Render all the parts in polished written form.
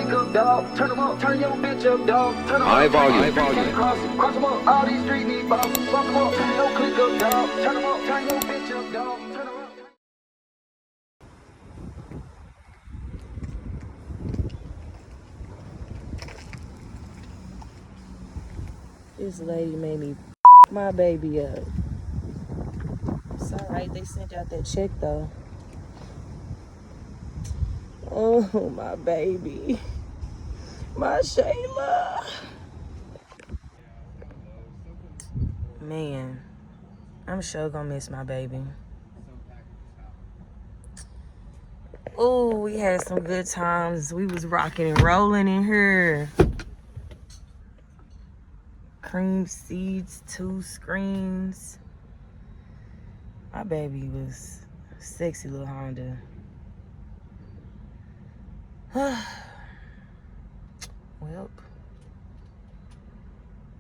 click up, dog. Turn them up, turn your bitch up, dog. Turn them High up, volume. cross them up. All these street need boss. Bump them up, turn your click up, dog. Turn them up, turn your bitch up, dog. Turn them up. This lady made me my baby up. It's alright, they sent out that check though. Oh, my baby. My Shayla. Man, I'm sure gonna miss my baby. Oh, we had some good times. We was rocking and rolling in here. Cream seeds, 2 screens. My baby was a sexy little Honda. Well,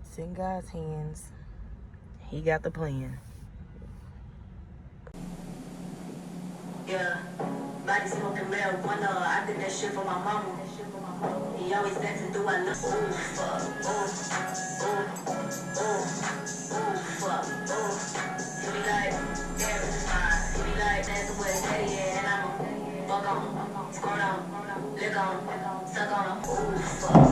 it's in God's hands. He got the plan. Yeah, body smoking marijuana. I did that shit for my mama. He always dancing through my love. Ooh, fuck, fuck, he be like, damn, this is fine. He be like, dancing with his daddy, yeah, and I'ma fuck on, squirt on, lick on, suck on him. Ooh, fuck,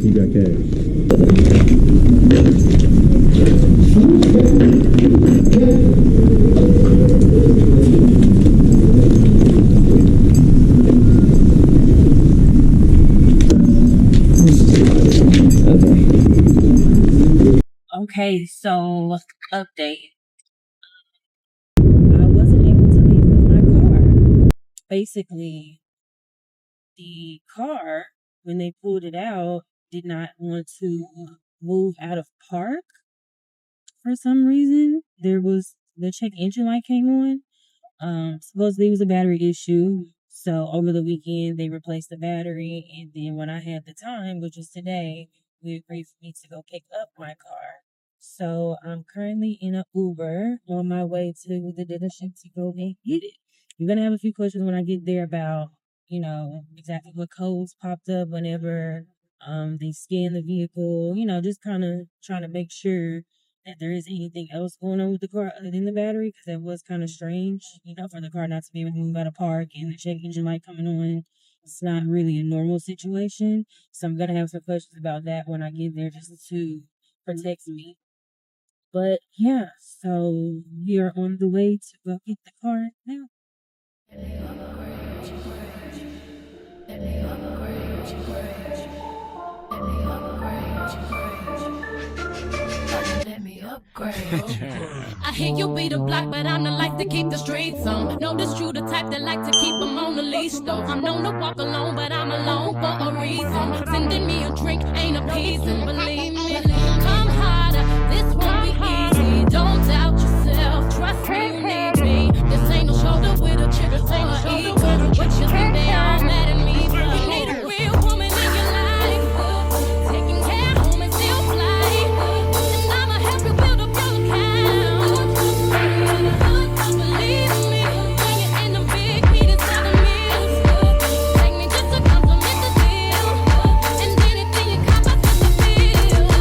You got cash. Okay, so update. I wasn't able to leave with my car. Basically, the car, when they pulled it out, did not want to move out of park for some reason. The check engine light came on. Supposedly it was a battery issue. So over the weekend they replaced the battery, and then when I had the time, which was today, we agreed for me to go pick up my car. So I'm currently in an Uber on my way to the dealership to go and get it. You're gonna have a few questions when I get there about, exactly what codes popped up whenever they scan the vehicle, just kind of trying to make sure that there is anything else going on with the car other than the battery, because that was kind of strange, for the car not to be able to move out of park and the check engine light coming on. It's not really a normal situation. So I'm going to have some questions about that when I get there, just to protect me. But yeah, so we are on the way to go get the car now. I hear you be the block, but I'm the like to keep the streets on. Know this you the type that like to keep them on the leash, though. I'm known to walk alone, but I'm alone for a reason. Sending me a drink ain't appeasing, believe me. Come harder, this won't be easy. Don't doubt yourself, trust me, you need me. This ain't no shoulder with a chip or a ego. What you think they all mad at me for? You need a real woman in your life, taking care home and still fly. And I'ma help you build up your account. Believe me, when you're in the big meetings, selling meals, take me just to compliment the deal. And anything you cop, I fit the bill.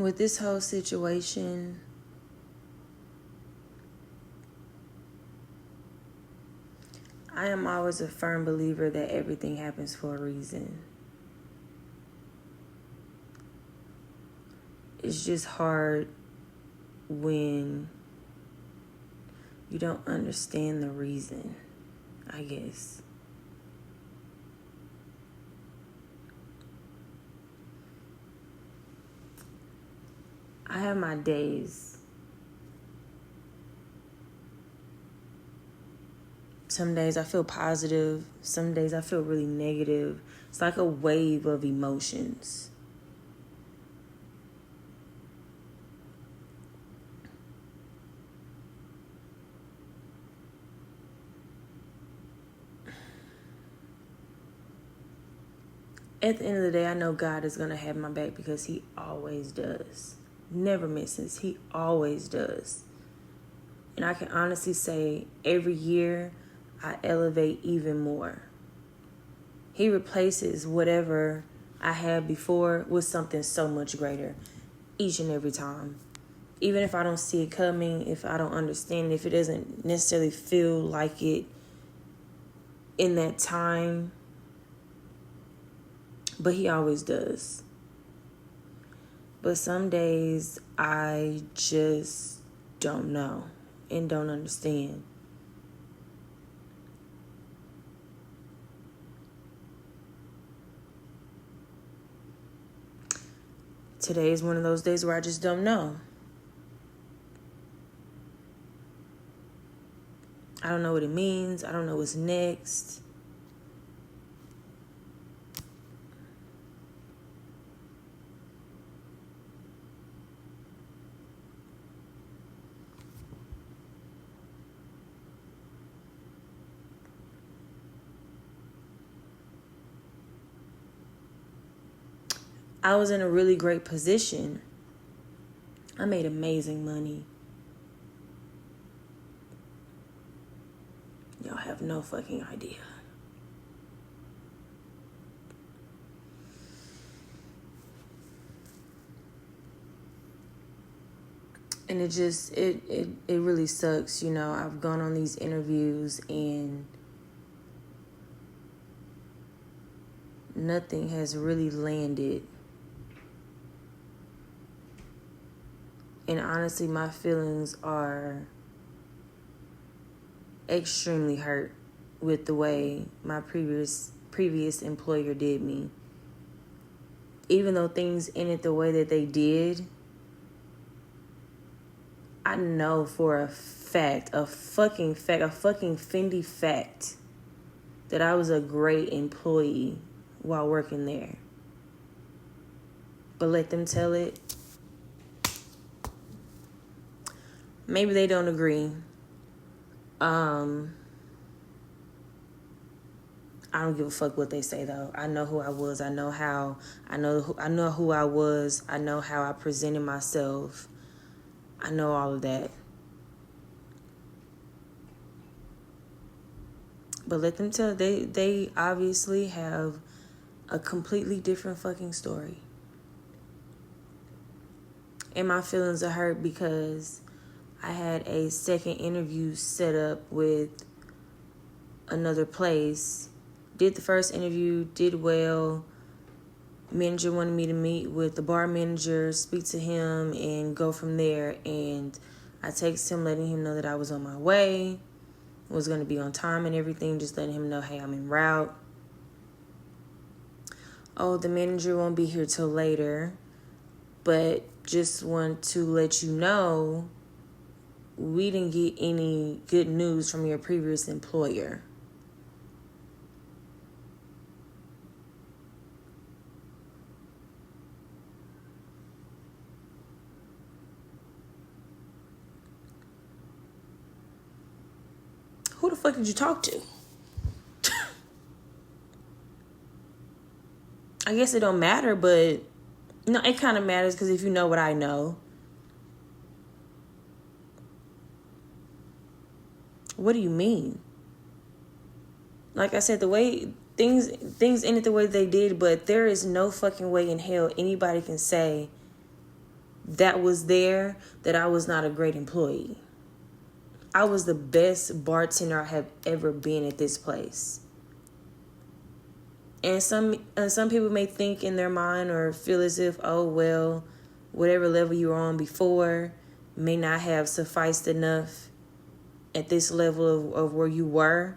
with this whole situation, I am always a firm believer that everything happens for a reason. It's just hard when you don't understand the reason, I guess. I have my days. Some days I feel positive. Some days I feel really negative. It's like a wave of emotions. At the end of the day, I know God is going to have my back because He always does. Never misses. He always does. And I can honestly say every year I elevate even more. He replaces whatever I had before with something so much greater each and every time. Even if I don't see it coming, if I don't understand, if it doesn't necessarily feel like it in that time, but He always does. But some days I just don't know and don't understand. Today is one of those days where I just don't know. I don't know what it means. I don't know what's next. I was in a really great position. I made amazing money. Y'all have no fucking idea. And it really sucks, you know. I've gone on these interviews and nothing has really landed. And honestly, my feelings are extremely hurt with the way my previous employer did me. Even though things ended the way that they did, I know for a fucking Fendi fact, that I was a great employee while working there. But let them tell it. Maybe they don't agree. I don't give a fuck what they say though. I know who I was. I know who I was. I know how I presented myself. I know all of that. But let them tell they obviously have a completely different fucking story. And my feelings are hurt because I had a second interview set up with another place. Did the first interview, did well. Manager wanted me to meet with the bar manager, speak to him, and go from there. And I texted him, letting him know that I was on my way, was going to be on time and everything, just letting him know, hey, I'm en route. Oh, the manager won't be here till later, but just want to let you know we didn't get any good news from your previous employer. Who the fuck did you talk to? I guess it don't matter, but no, it kind of matters because if you know what I know. What do you mean? Like I said, the way things ended the way they did, but there is no fucking way in hell anybody can say that was there that I was not a great employee. I was the best bartender I have ever been at this place. And some people may think in their mind or feel as if, oh, well, whatever level you were on before may not have sufficed enough at this level of where you were.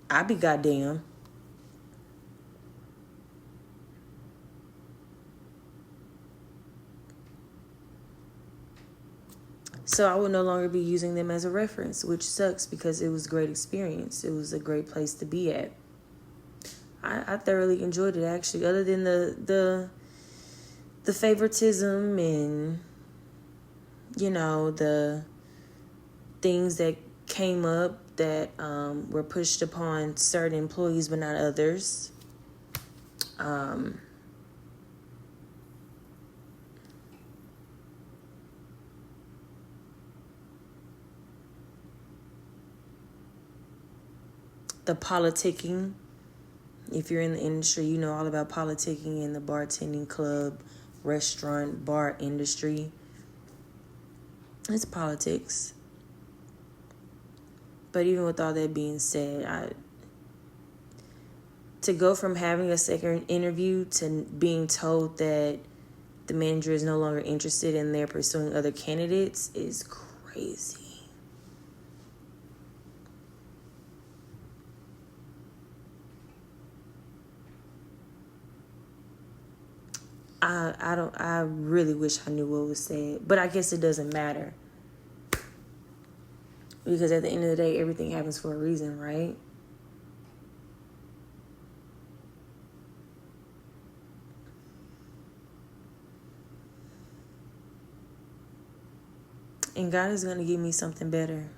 I be goddamn. So I would no longer be using them as a reference, which sucks because it was a great experience. It was a great place to be at. I thoroughly enjoyed it, actually, other than the favoritism and, you know, the things that came up that were pushed upon certain employees but not others. The politicking. If you're in the industry, you know all about politicking in the bartending, club, restaurant, bar industry. It's politics. But even with all that being said, to go from having a second interview to being told that the manager is no longer interested and they're pursuing other candidates is crazy. I really wish I knew what was said, but I guess it doesn't matter. Because at the end of the day, everything happens for a reason, right? And God is going to give me something better.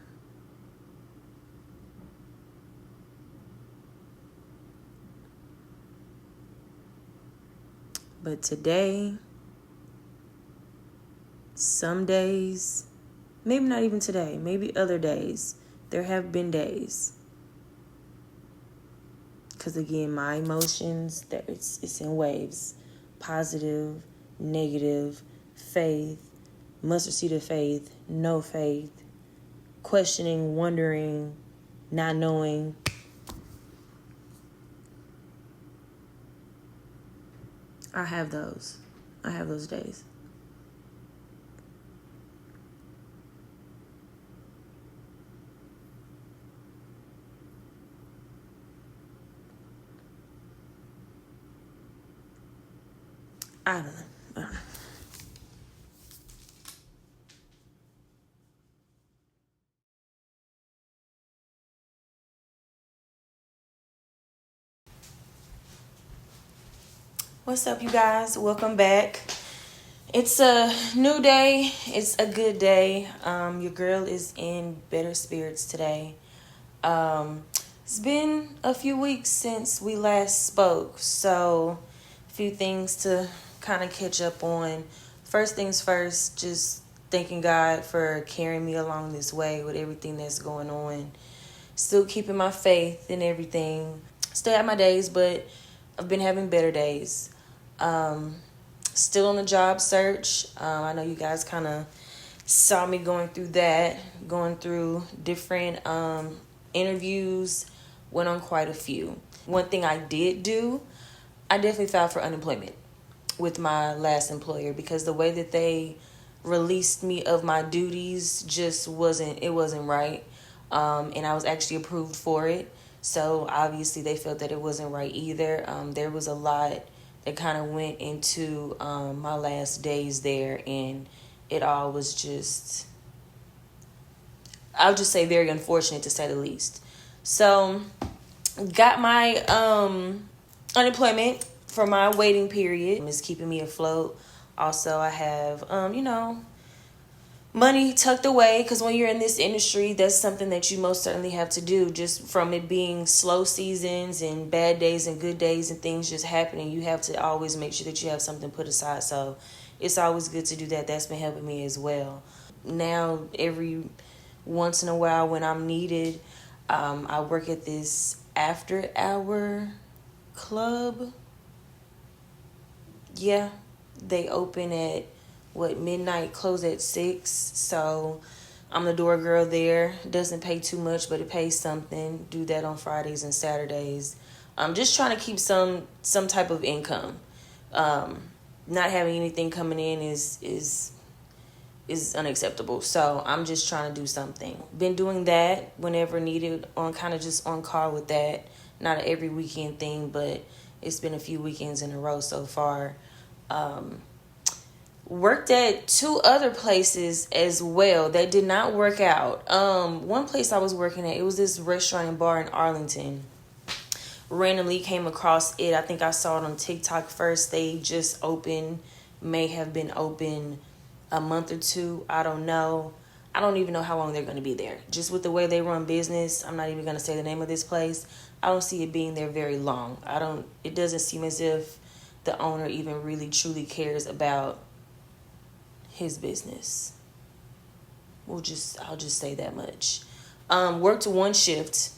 But today, some days, maybe not even today, maybe other days, there have been days. Because again, my emotions, it's in waves. Positive, negative, faith, mustard seed of faith, no faith, questioning, wondering, not knowing. I have those days. I don't know. What's up, you guys? Welcome back. It's a new day. It's a good day. Your girl is in better spirits today. It's been a few weeks since we last spoke, so a few things to kind of catch up on. First things first, just thanking God for carrying me along this way with everything that's going on. Still keeping my faith in everything. Still have my days, but I've been having better days. Still on the job search. I know you guys kind of saw me going through that, going through different interviews, went on quite a few. One thing I did do, I definitely filed for unemployment with my last employer because the way that they released me of my duties just wasn't right. And I was actually approved for it. So obviously they felt that it wasn't right either. There was a lot that kind of went into my last days there, and it all was just, I'll just say very unfortunate to say the least. So got my unemployment for my waiting period. It's keeping me afloat. Also, I have, money tucked away because when you're in this industry, that's something that you most certainly have to do. Just from it being slow seasons and bad days and good days and things just happening, you have to always make sure that you have something put aside. So it's always good to do that. That's been helping me as well. Now, every once in a while when I'm needed, I work at this after-hour club. Yeah, They open at midnight, close at 6. So I'm the door girl there. Doesn't pay too much, but it pays something. Do that on Fridays and Saturdays. I'm just trying to keep some type of income. Not having anything coming in is unacceptable. So I'm just trying to do something. Been doing that whenever needed, on kind of just on call with that. Not an every weekend thing, but it's been a few weekends in a row so far. Worked at 2 other places as well that did not work out. One place I was working at, it was this restaurant and bar in Arlington. Randomly came across it. I think I saw it on TikTok first. They just opened, may have been open a month or 2. I don't know. I don't even know how long they're going to be there. Just with the way they run business, I'm not even going to say the name of this place. I don't see it being there very long. It doesn't seem as if the owner even really truly cares about his business. I'll just say that much. Worked 1 shift.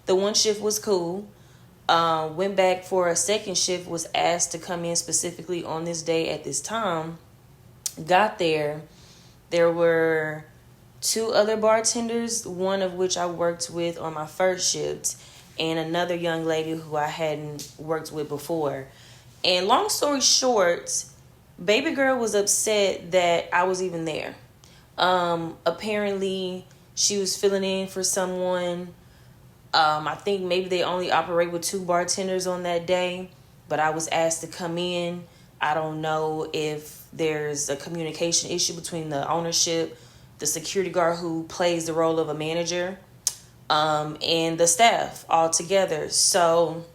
The 1 shift was cool. Went back for a 2nd shift, was asked to come in specifically on this day at this time. Got there. There were 2 other bartenders, one of which I worked with on my first shift, and another young lady who I hadn't worked with before. And long story short, baby girl was upset that I was even there. Apparently she was filling in for someone. I think maybe they only operate with 2 bartenders on that day, but I was asked to come in. I don't know if there's a communication issue between the ownership, the security guard who plays the role of a manager, and the staff all together. So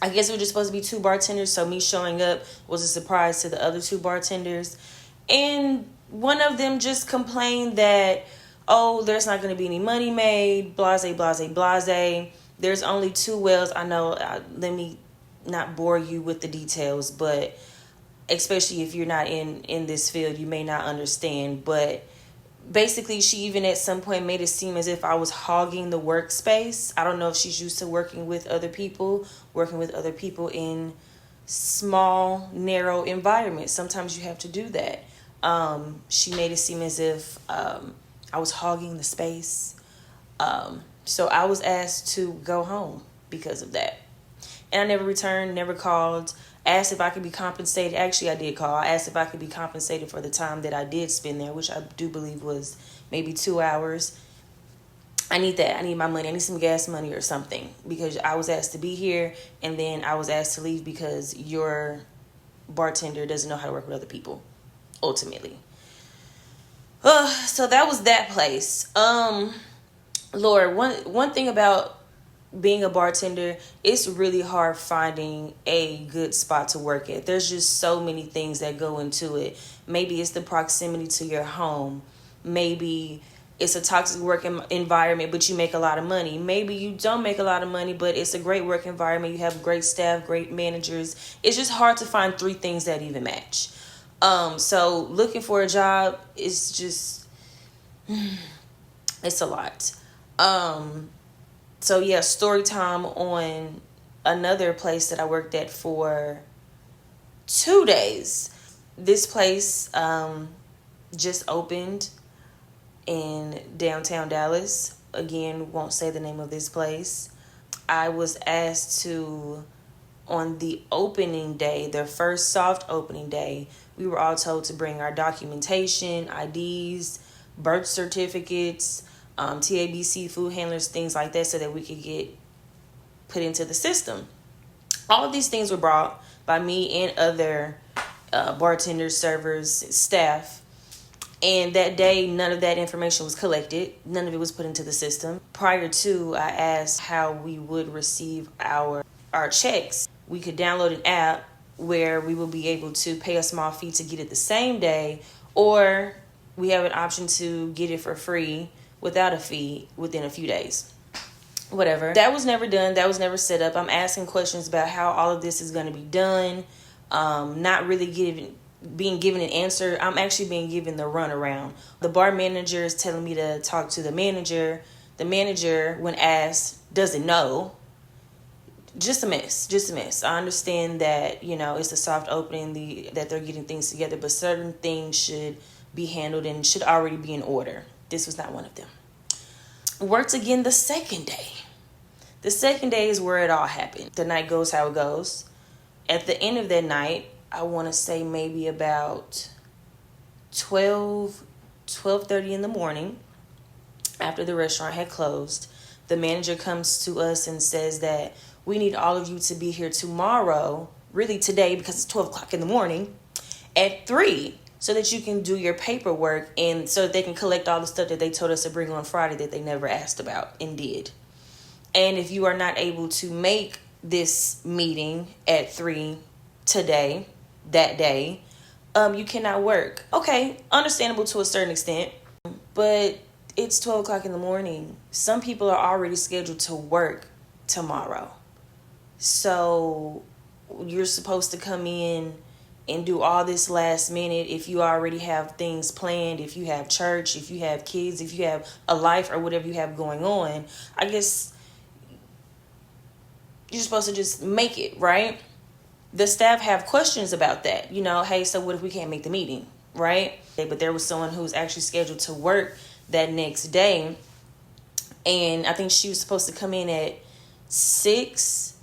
I guess it was just supposed to be 2 bartenders. So me showing up was a surprise to the other 2 bartenders. And one of them just complained that, oh, there's not going to be any money made, blase, blase, blase. There's only 2 wells. I know, let me not bore you with the details, but especially if you're not in this field, you may not understand. But basically, she even at some point made it seem as if I was hogging the workspace. I don't know if she's used to working with other people in small, narrow environments. Sometimes you have to do that. She made it seem as if I was hogging the space. So I was asked to go home because of that. And I never returned, never called, asked if I could be compensated. Actually, I did call. I asked if I could be compensated for the time that I did spend there, which I do believe was maybe 2 hours. I need that. I need my money. I need some gas money or something, because I was asked to be here and then I was asked to leave because your bartender doesn't know how to work with other people, ultimately. So that was that place. Lord, one thing about being a bartender, it's really hard finding a good spot to work at. There's just so many things that go into it. Maybe it's the proximity to your home. Maybe it's a toxic work environment, but you make a lot of money. Maybe you don't make a lot of money, but it's a great work environment. You have great staff, great managers. It's just hard to find 3 things that even match. So looking for a job is just, it's a lot. So yeah, story time on another place that I worked at for 2 days. This place just opened in downtown Dallas. Again, won't say the name of this place. I was asked to, on the opening day, their first soft opening day, we were all told to bring our documentation, IDs, birth certificates, TABC, food handlers, things like that, so that we could get put into the system. All of these things were brought by me and other bartenders, servers, staff. And that day, none of that information was collected. None of it was put into the system. Prior to, I asked how we would receive our checks. We could download an app where we will be able to pay a small fee to get it the same day, or we have an option to get it for free without a fee within a few days. Whatever. That was never done. That was never set up. I'm asking questions about how all of this is going to be done. Not really being given an answer. I'm actually being given the runaround. The bar manager is telling me to talk to the manager. The manager, when asked, doesn't know. just a mess. I understand that, you know, it's a soft opening, that they're getting things together, but certain things should be handled and should already be in order. This was not one of them. Worked again the second day. The second day is where it all happened. The night goes how it goes. At the end of that night, I want to say maybe about 12:30 in the morning, after the restaurant had closed, the manager comes to us and says that we need all of you to be here tomorrow, really today because it's 12 o'clock in the morning, at 3, so that you can do your paperwork and so that they can collect all the stuff that they told us to bring on Friday that they never asked about and did. And if you are not able to make this meeting at 3 today, that day, you cannot work. Okay, understandable to a certain extent, but it's 12 o'clock in the morning. Some people are already scheduled to work tomorrow. So you're supposed to come in and do all this last minute if you already have things planned, if you have church, if you have kids, if you have a life or whatever you have going on. I guess you're supposed to just make it, right? The staff have questions about that. You know, hey, so what if we can't make the meeting, right? But there was someone who was actually scheduled to work that next day, and I think she was supposed to come in at 6,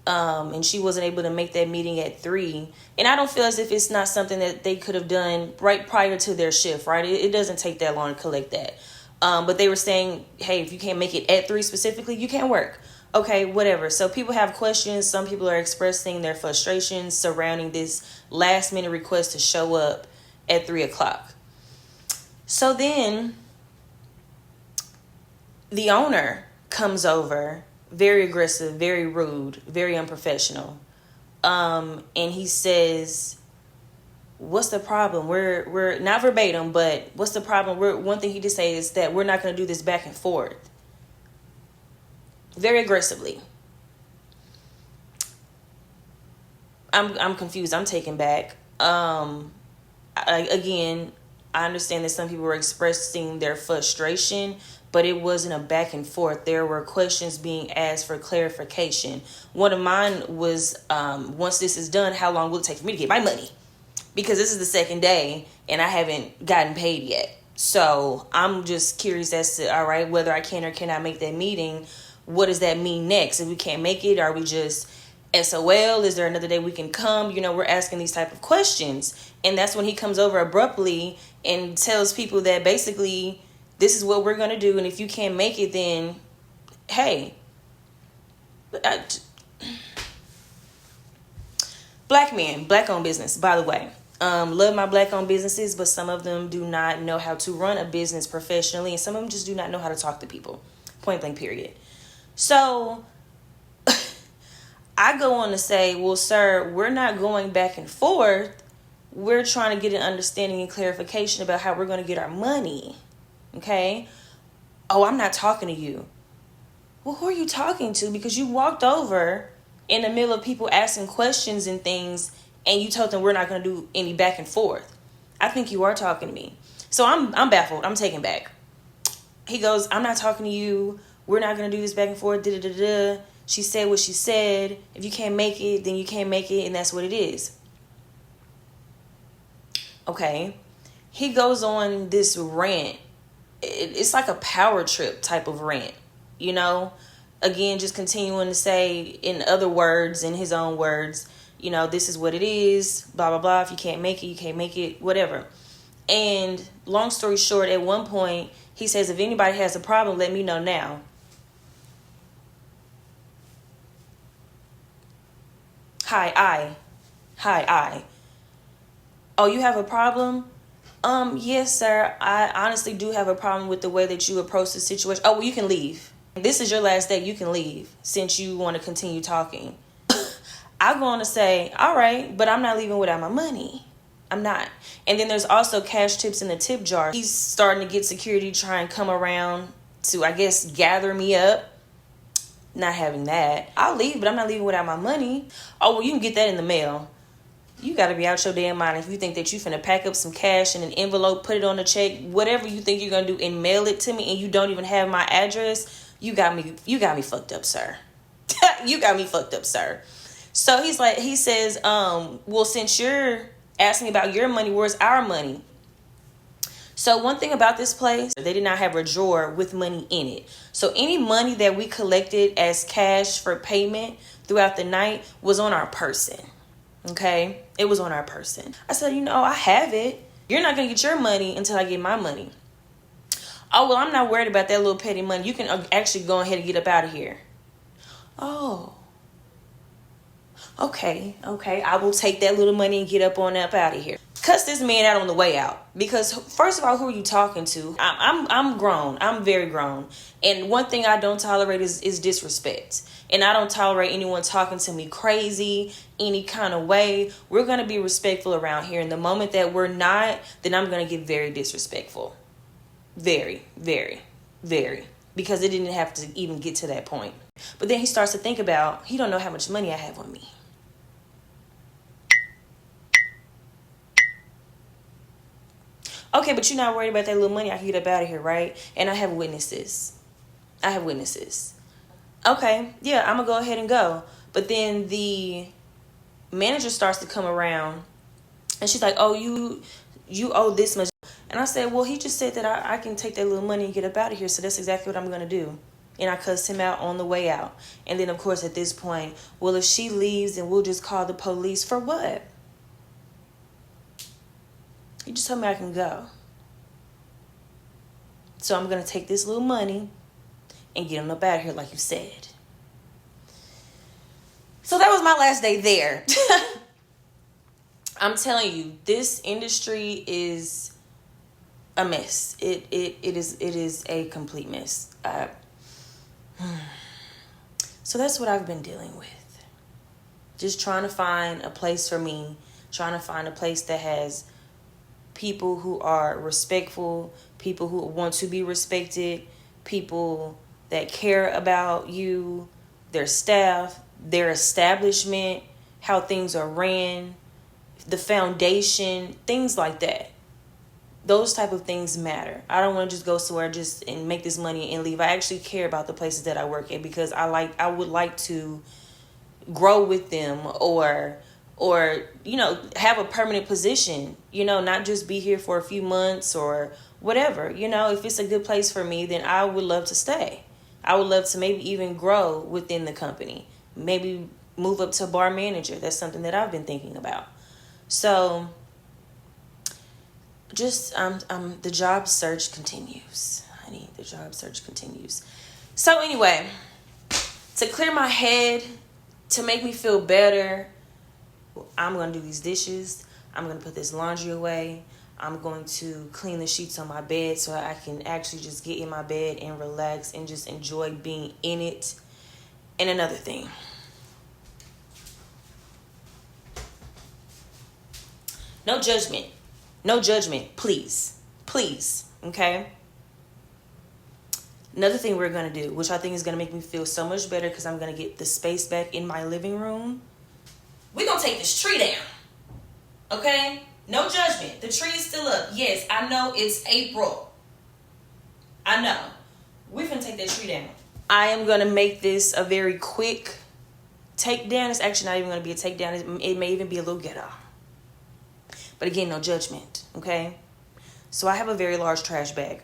and she wasn't able to make that meeting at 3. And I don't feel as if it's not something that they could have done right prior to their shift, right? It doesn't take that long to collect that. But they were saying, hey, if you can't make it at 3 specifically, you can't work. Okay, whatever. So people have questions. Some people are expressing their frustrations surrounding this last minute request to show up at 3 o'clock. So then the owner comes over, very aggressive, very rude, very unprofessional. And he says, what's the problem? We're not verbatim, but what's the problem? One thing he did say is that we're not going to do this back and forth. Very aggressively. I'm confused. I'm taken back. Again, I understand that some people were expressing their frustration, but it wasn't a back and forth. There were questions being asked for clarification. One of mine was, once this is done, how long will it take for me to get my money? Because this is the second day and I haven't gotten paid yet. So I'm just curious as to, all right, whether I can or cannot make that meeting. What does that mean next? If we can't make it, are we just SOL? Is there another day we can come? You know, we're asking these type of questions. And that's when he comes over abruptly and tells people that basically this is what we're going to do. And if you can't make it, then, hey. Black men, black-owned business, by the way. Love my black-owned businesses, but some of them do not know how to run a business professionally. And some of them just do not know how to talk to people. Point blank, period. So I go on to say, well, sir, we're not going back and forth. We're trying to get an understanding and clarification about how we're going to get our money. Okay? Oh, I'm not talking to you. Well, who are you talking to? Because you walked over in the middle of people asking questions and things, and you told them we're not going to do any back and forth. I think you are talking to me. So I'm baffled. I'm taken back. He goes, I'm not talking to you. We're not going to do this back and forth. Da-da-da-da. She said what she said. If you can't make it, then you can't make it, and that's what it is. Okay. He goes on this rant. It's like a power trip type of rant, you know? Again, just continuing to say in other words, in his own words, you know, this is what it is, blah, blah, blah. If you can't make it, you can't make it, whatever. And long story short, at one point, he says, if anybody has a problem, let me know now. Hi, I. Oh, you have a problem? Yes, sir. I honestly do have a problem with the way that you approach the situation. Oh, well, you can leave. This is your last day. You can leave since you want to continue talking. I go on to say, all right, but I'm not leaving without my money. I'm not. And then there's also cash tips in the tip jar. He's starting to get security, try and come around to, I guess, gather me up. Not having that. I'll leave, but I'm not leaving without my money. Oh, well, you can get that in the mail. You got to be out your damn mind if you think that you finna pack up some cash in an envelope, put it on a check, whatever you think you're going to do, and mail it to me, and you don't even have my address. You got me fucked up, sir. You got me fucked up, sir. So he says, well, since you're asking about your money, where's our money? So one thing about this place, they did not have a drawer with money in it. So any money that we collected as cash for payment throughout the night was on our person. Okay? It was on our person. I said, I have it. You're not going to get your money until I get my money. Oh, well, I'm not worried about that little petty money. You can actually go ahead and get up out of here. Oh. Okay. I will take that little money and get up out of here. Cuss this man out on the way out. Because first of all, who are you talking to? I'm grown. I'm very grown. And one thing I don't tolerate is disrespect. And I don't tolerate anyone talking to me crazy, any kind of way. We're going to be respectful around here. And the moment that we're not, then I'm going to get very disrespectful. Very, very, very. Because it didn't have to even get to that point. But then he starts to think about, he don't know how much money I have on me. Okay, but you're not worried about that little money. I can get up out of here, right? And I have witnesses. Okay, yeah, I'm going to go ahead and go. But then the manager starts to come around. And she's like, oh, you owe this much. And I said, well, he just said that I can take that little money and get up out of here. So that's exactly what I'm going to do. And I cussed him out on the way out. And then, of course, at this point, well, if she leaves, then we'll just call the police. For what? You just told me I can go. So I'm going to take this little money and get him up out of here like you said. So that was my last day there. I'm telling you, this industry is a mess. It is a complete mess. So that's what I've been dealing with. Just trying to find a place for me. Trying to find a place that has people who are respectful, people who want to be respected, people that care about you, their staff, their establishment, how things are ran, the foundation, things like that. Those type of things matter. I don't want to just go somewhere just and make this money and leave. I actually care about the places that I work at because I would like to grow with them or have a permanent position, not just be here for a few months or whatever. If it's a good place for me, then I would love to stay. I would love to maybe even grow within the company. Maybe move up to bar manager. That's something that I've been thinking about. So just the job search continues, honey. The job search continues. So anyway, to clear my head, to make me feel better, I'm going to do these dishes. I'm going to put this laundry away. I'm going to clean the sheets on my bed so I can actually just get in my bed and relax and just enjoy being in it. And another thing. No judgment. No judgment, please. Please, okay? Another thing we're going to do, which I think is going to make me feel so much better because I'm going to get the space back in my living room. We're going to take this tree down, okay? No judgment. The tree is still up. Yes, I know it's April. I know. We're going to take that tree down. I am going to make this a very quick takedown. It's actually not even going to be a takedown. It may even be a little ghetto. But again, no judgment, okay? So I have a very large trash bag.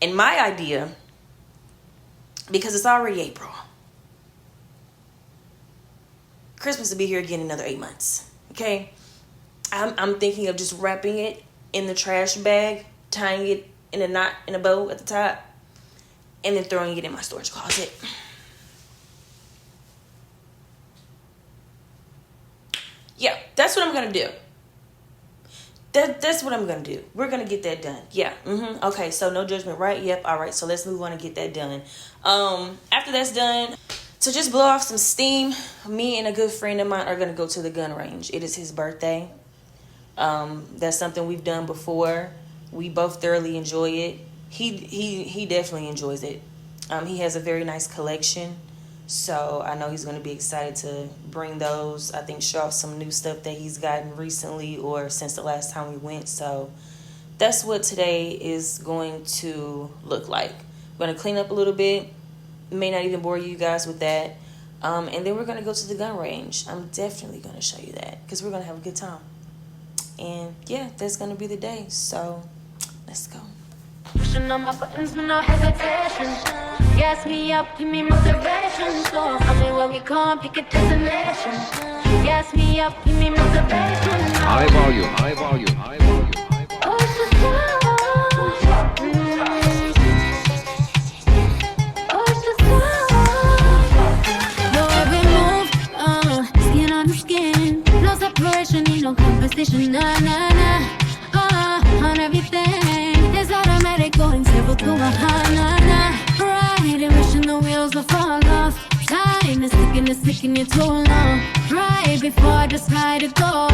And my idea, because it's already April, Christmas will be here again in another 8 months, okay? I'm thinking of just wrapping it in the trash bag, tying it in a knot in a bow at the top, and then throwing it in my storage closet. Yeah, that's what I'm going to do. That's what I'm going to do. We're going to get that done. Yeah. Okay, so no judgment, right? Yep. All right, so let's move on and get that done. After that's done, to just blow off some steam, me and a good friend of mine are going to go to the gun range. It is his birthday. That's something we've done before. We both thoroughly enjoy it. He definitely enjoys it. He has a very nice collection. So I know he's going to be excited to bring those. I think show off some new stuff that he's gotten recently or since the last time we went. So that's what today is going to look like. We're going to clean up a little bit. May not even bore you guys with that. And then we're going to go to the gun range. I'm definitely going to show you that because we're going to have a good time. And yeah, that's going to be the day. So let's go. Pushing on my buttons with no hesitation. Gas me up, give me motivation. So tell me where we come, pick a destination. Gas me up, give me motivation. High volume, high volume, high volume, high volume. Oh, it's just love. Oh, it's just love. No, every move, skin on the skin. No separation, need no competition. Nah, nah, nah. On everything, it's automatic, going several to a high, nah, nah. Right, and wishing the wheels will fall off. Time is ticking you too long. Right before I decide to go.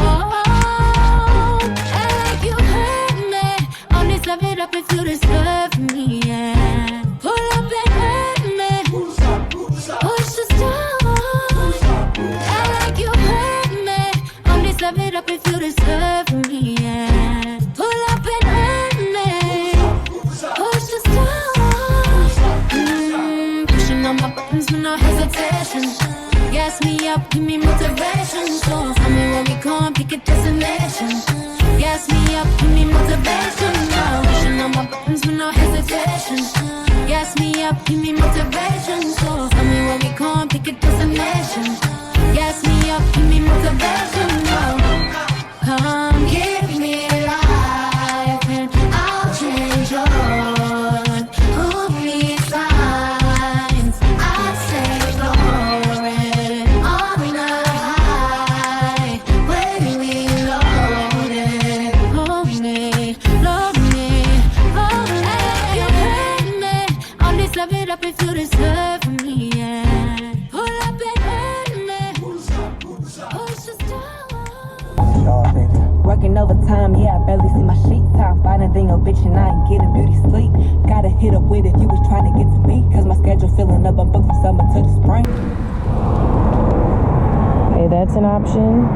And like you hurt me, only step it up if you deserve me, yeah. Pull up and hurt me, push the stop. And like you hurt me, only step it up if you deserve me, yeah. Pull up and hurt me, push the stop. Pushing on my buttons with no hesitation. Gas me up, give me motivation. So tell me where we come, pick a destination. Gas me up, give me motivation. Now pushing on my buttons with no hesitation. Gas me up, give me motivation. So tell me where we come, pick a destination. Gas me up, give me motivation. Now come give me life and I'll change your heart. Hold me signs, I'll say glory on the high when we loaded. Hold me, love me, hold me. You hurt me, only step it up if you deserve me, yeah. Pull up and hurt me, push the stop. Working overtime, yeah, I barely see my sheet time. Finding thing a bitch and I ain't getting beauty sleep. Gotta hit up with if you was trying to get to me. Cause my schedule filling up, I'm booked from summer to the spring. Okay, that's an option.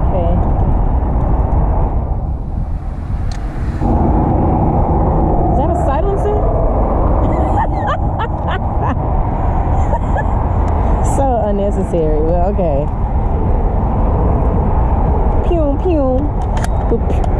Okay. Is that a silencer? So unnecessary. Well, okay. Pew, pew. Boop.